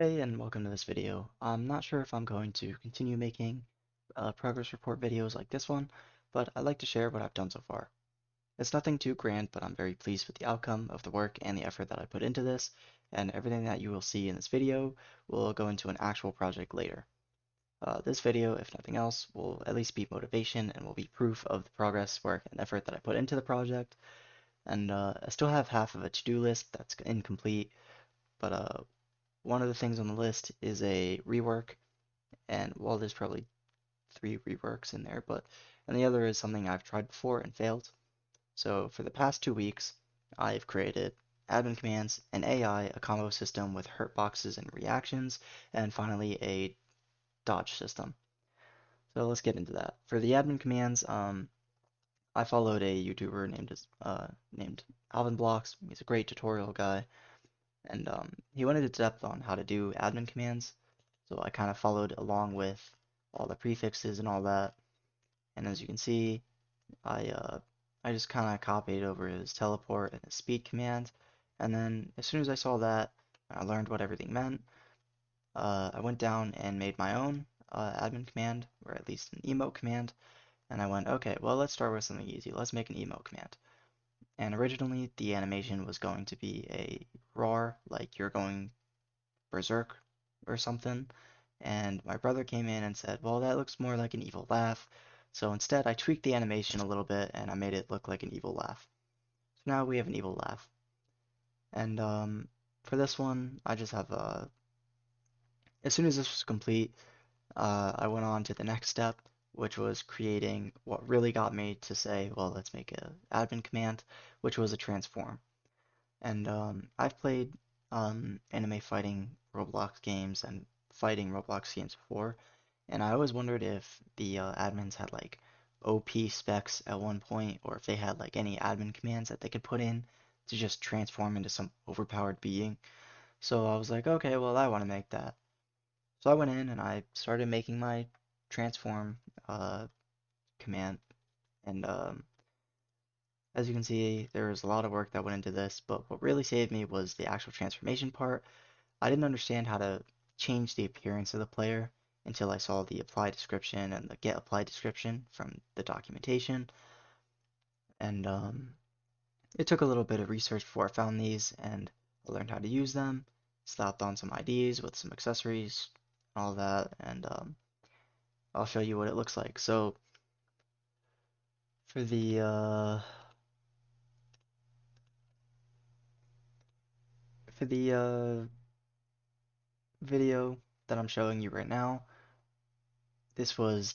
Hey, and welcome to this video. I'm not sure if I'm going to continue making progress report videos like this one, but I'd like to share what I've done so far. It's nothing too grand, but I'm very pleased with the outcome of the work and the effort that I put into this, and everything that you will see in this video will go into an actual project later. This video, if nothing else, will at least be motivation and will be proof of the progress, work, and effort that I put into the project. And I still have half of a to-do list that's incomplete, but one of the things on the list is a rework, and well, there's probably three reworks in there, and the other is something I've tried before and failed. So for the past 2 weeks, I've created admin commands, an AI, a combo system with hurtboxes and reactions, and finally a dodge system. So let's get into that. For the admin commands, I followed a YouTuber named Alvin Blocks. He's a great tutorial guy, and he went into depth on how to do admin commands. So I kind of followed along with all the prefixes and all that. And as you can see, I uh, I just kind of copied over his teleport and his speed command. And then as soon as I saw that, I learned what everything meant. I went down and made my own admin command, or at least an emote command. And I went, okay, well, let's start with something easy. Let's make an emote command. And originally, the animation was going to be a roar, like you're going berserk or something. And my brother came in and said, well, that looks more like an evil laugh. So instead, I tweaked the animation a little bit and I made it look like an evil laugh. So now we have an evil laugh. And for this one, I just have as soon as this was complete, I went on to the next step, which was creating what really got me to say, well, let's make an admin command, which was a transform. And I've played anime fighting Roblox games and fighting Roblox games before, and I always wondered if the admins had like OP specs at one point, or if they had like any admin commands that they could put in to just transform into some overpowered being. So I was like, okay, well, I want to make that. So I went in and I started making my transform uh, command, and as you can see, there was a lot of work that went into this, but what really saved me was the actual transformation part. I didn't understand how to change the appearance of the player until I saw the apply description and the get apply description from the documentation. And it took a little bit of research before I found these, and I learned how to use them, slapped on some IDs with some accessories, all that, and I'll show you what it looks like. So for the video that I'm showing you right now, this was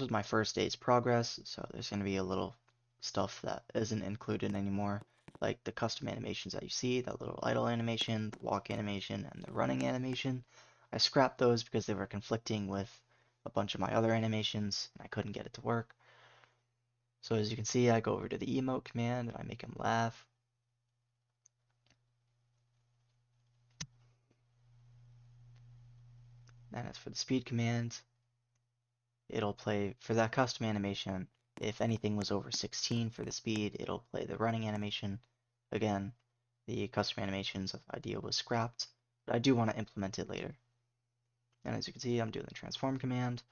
my first day's progress, so there's gonna be a little stuff that isn't included anymore, like the custom animations that you see, that little idle animation, the walk animation, and the running animation. I scrapped those because they were conflicting with a bunch of my other animations, and I couldn't get it to work. So as you can see, I go over to the emote command and I make him laugh. And as for the speed command, it'll play for that custom animation. If anything was over 16 for the speed, it'll play the running animation. Again, the custom animations idea was scrapped, but I do want to implement it later. And as you can see, I'm doing the transform command.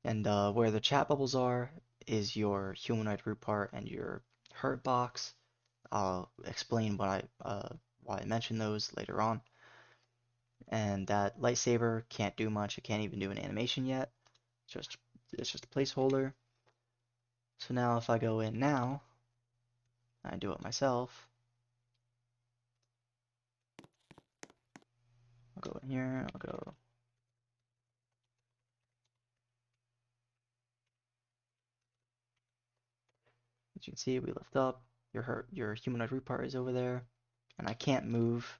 And where the chat bubbles are is your humanoid root part and your hurt box. I'll explain why I mentioned those later on. And that lightsaber can't do much. It can't even do an animation yet. Just it's just a placeholder. So now if I go in now, I do it myself. I'll go in here, I'll go. As you can see, we lift up. Your humanoid root part is over there, and I can't move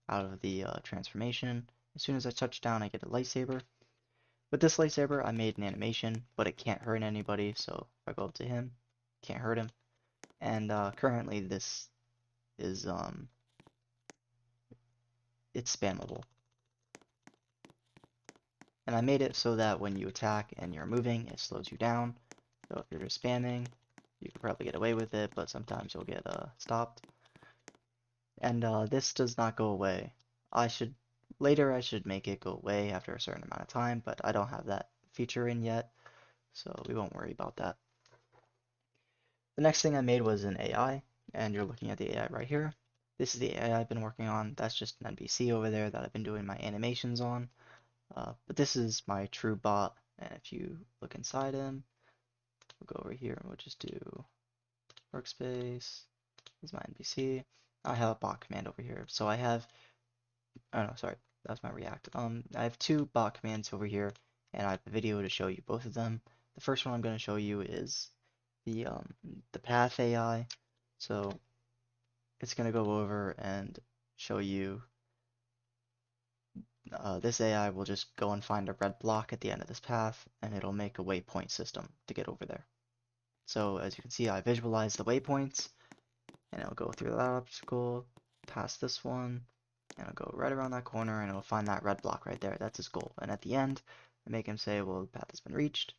out of the transformation. As soon as I touch down, I get a lightsaber. With this lightsaber, I made an animation, but it can't hurt anybody. So if I go up to him, can't hurt him. And currently, this is it's spammable. And I made it so that when you attack and you're moving, it slows you down. So if you're just spamming, you can probably get away with it, but sometimes you'll get stopped. And this does not go away. I should Later, I should make it go away after a certain amount of time, but I don't have that feature in yet, so we won't worry about that. The next thing I made was an AI, and you're looking at the AI right here. This is the AI I've been working on. That's just an NPC over there that I've been doing my animations on. But this is my true bot, and if you look inside him, we'll go over here and we'll just do workspace. This is my NPC. I have a bot command over here. So I have, oh no, sorry, that's my React. I have two bot commands over here, and I have a video to show you both of them. The first one I'm going to show you is the path AI. So it's going to go over and show you this AI will just go and find a red block at the end of this path, and it'll make a waypoint system to get over there. So as you can see, I visualize the waypoints, and it'll go through that obstacle, past this one, and it'll go right around that corner, and it'll find that red block right there. That's his goal. And at the end, I make him say, well, the path has been reached.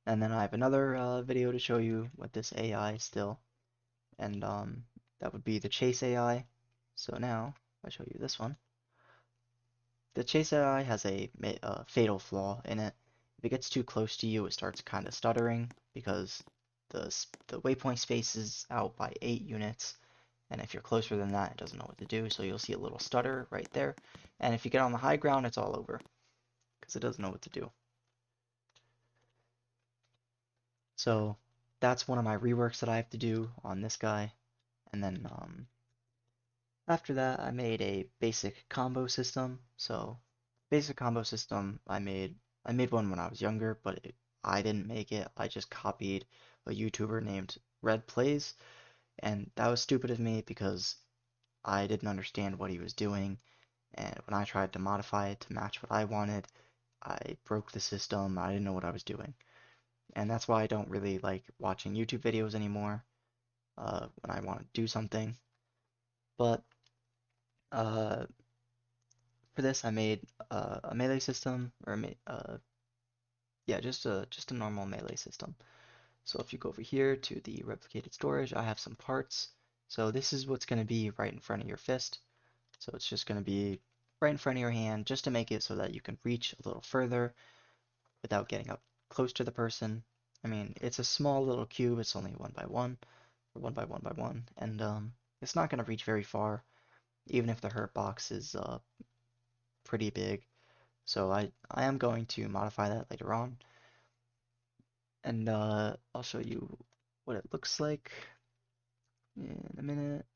And then I have another video to show you with this AI still, and that would be the chase AI. So now, if I show you this one, the chase AI has a fatal flaw in it. If it gets too close to you, it starts kind of stuttering because the waypoint space is out by 8 units, and if you're closer than that, it doesn't know what to do, so you'll see a little stutter right there. And if you get on the high ground, it's all over because it doesn't know what to do. So that's one of my reworks that I have to do on this guy. And then after that, I made a basic combo system. So basic combo system, I made one when I was younger, but I didn't make it. I just copied a YouTuber named Red Plays, and that was stupid of me because I didn't understand what he was doing. And when I tried to modify it to match what I wanted, I broke the system. I didn't know what I was doing. And that's why I don't really like watching YouTube videos anymore when I want to do something. But uh, for this, I made a melee system, or yeah, just a normal melee system. So if you go over here to the replicated storage, I have some parts. So this is what's going to be right in front of your fist. So it's just going to be right in front of your hand, just to make it so that you can reach a little further without getting up close to the person. I mean, it's a small little cube. It's only 1x1, or 1x1x1, and it's not going to reach very far, even if the hurt box is pretty big. So I am going to modify that later on, and I'll show you what it looks like in a minute.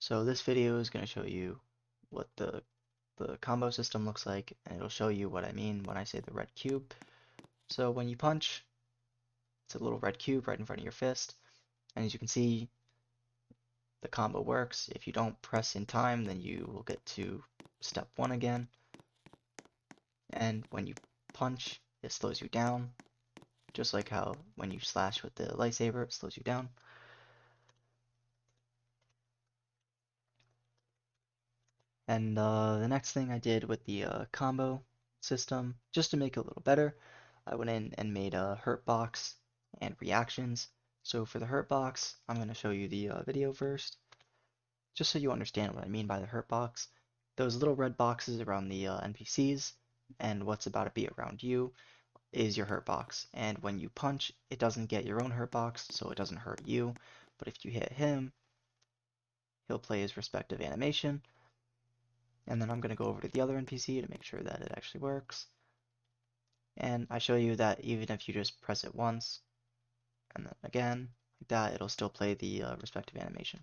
So this video is going to show you what the combo system looks like, and it'll show you what I mean when I say the red cube. So when you punch, it's a little red cube right in front of your fist, and as you can see, the combo works. If you don't press in time, then you will get to step 1 again, and when you punch, it slows you down, just like how when you slash with the lightsaber, it slows you down. And the next thing I did with the combo system, just to make it a little better, I went in and made a Hurtbox and Reactions. So for the Hurtbox, I'm going to show you the video first, just so you understand what I mean by the Hurtbox. Those little red boxes around the NPCs and what's about to be around you is your Hurtbox. And when you punch, it doesn't get your own Hurtbox, so it doesn't hurt you. But if you hit him, he'll play his respective animation. And then I'm going to go over to the other NPC to make sure that it actually works. And I show you that even if you just press it once, and then again, like that, it'll still play the respective animation.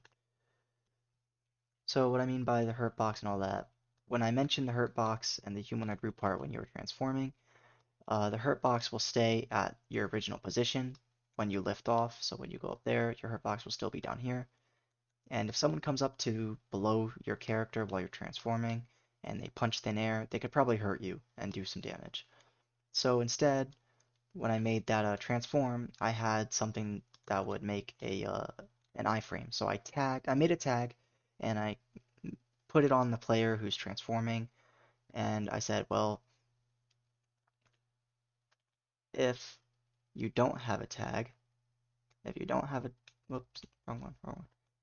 So what I mean by the hurt box and all that, when I mentioned the hurt box and the humanoid root part when you were transforming, the hurt box will stay at your original position when you lift off. So when you go up there, your hurt box will still be down here. And if someone comes up to below your character while you're transforming and they punch thin air, they could probably hurt you and do some damage. So instead, when I made that transform, I had something that would make an iframe. So I made a tag, and I put it on the player who's transforming, and I said, well, if you don't have a tag, if you don't have a, whoops, wrong one,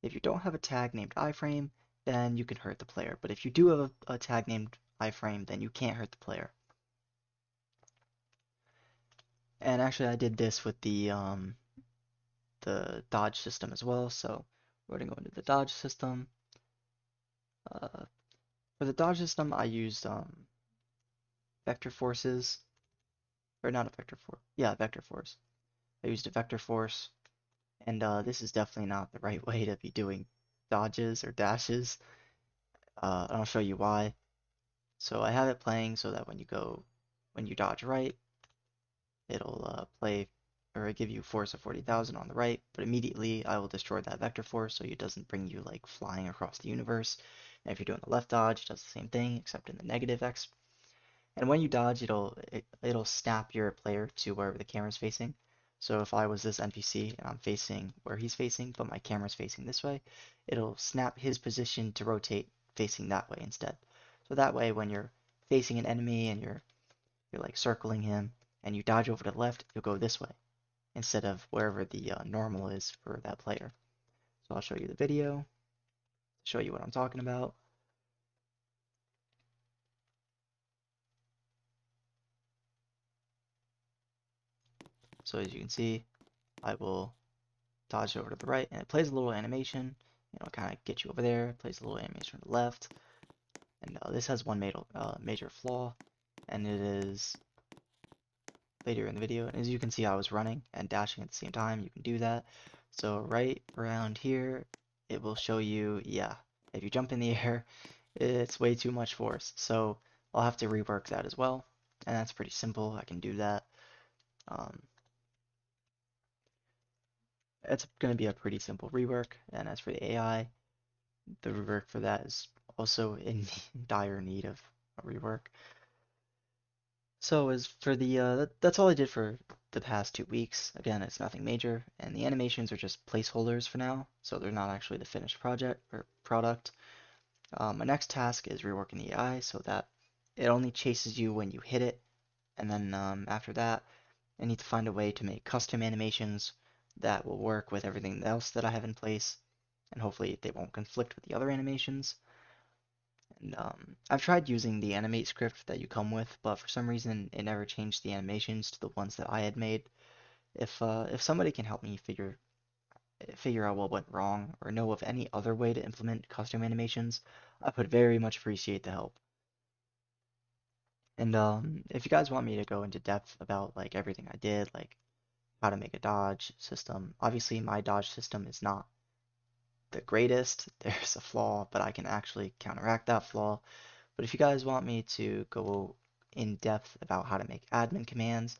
If you don't have a tag named iframe, then you can hurt the player. But if you do have a tag named iframe, then you can't hurt the player. And actually, I did this with the dodge system as well. So we're gonna go into the dodge system. Uh, for the dodge system, I used vector forces, or not a vector force. Yeah, vector force. I used a vector force, and this is definitely not the right way to be doing dodges or dashes. And I'll show you why. So I have it playing so that when you dodge right, it'll play or give you force of 40,000 on the right, but immediately I will destroy that vector force so it doesn't bring you like flying across the universe. And if you're doing the left dodge, it does the same thing except in the negative X. And when you dodge, it'll snap your player to wherever the camera's facing. So if I was this NPC and I'm facing where he's facing, but my camera's facing this way, it'll snap his position to rotate facing that way instead. So that way when you're facing an enemy and you're like circling him and you dodge over to the left, you'll go this way instead of wherever the normal is for that player. So I'll show you the video to show you what I'm talking about. So as you can see, I will dodge over to the right and it plays a little animation, kind of get you over there. It plays a little animation on the left. And this has one major flaw, and it is later in the video. And as you can see, I was running and dashing at the same time. You can do that. So right around here, it will show you, yeah, if you jump in the air, it's way too much force. So I'll have to rework that as well. And that's pretty simple. I can do that. Um, it's going to be a pretty simple rework. And as for the AI, the rework for that is also in dire need of a rework. So as for that's all I did for the past 2 weeks. Again, it's nothing major, and the animations are just placeholders for now, so they're not actually the finished project or product. My next task is reworking the AI so that it only chases you when you hit it, and then after that, I need to find a way to make custom animations that will work with everything else that I have in place, and hopefully they won't conflict with the other animations. And I've tried using the animate script that you come with, but for some reason it never changed the animations to the ones that I had made. If somebody can help me figure out what went wrong or know of any other way to implement custom animations, I would very much appreciate the help. And if you guys want me to go into depth about like everything I did, like how to make a dodge system, obviously my dodge system is not the greatest. There's a flaw, but I can actually counteract that flaw. But if you guys want me to go in depth about how to make admin commands,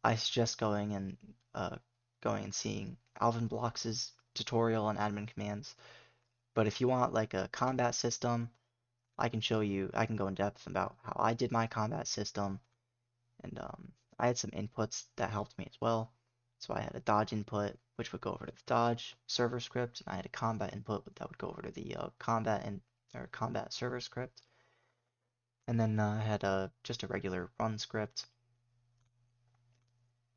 I suggest going and seeing Alvin Blox's tutorial on admin commands. But if you want like a combat system, I can show you. I can go in depth about how I did my combat system, and I had some inputs that helped me as well. So I had a dodge input, which would go over to the dodge server script, and I had a combat input that would go over to the combat server script. And then I had just a regular run script.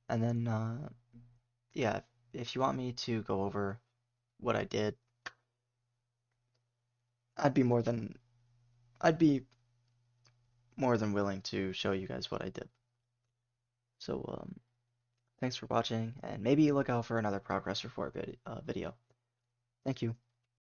And then, yeah, if you want me to go over what I did, I'd be more than I'd be more than willing to show you guys what I did. So, thanks for watching, and maybe look out for another progress report video. Thank you.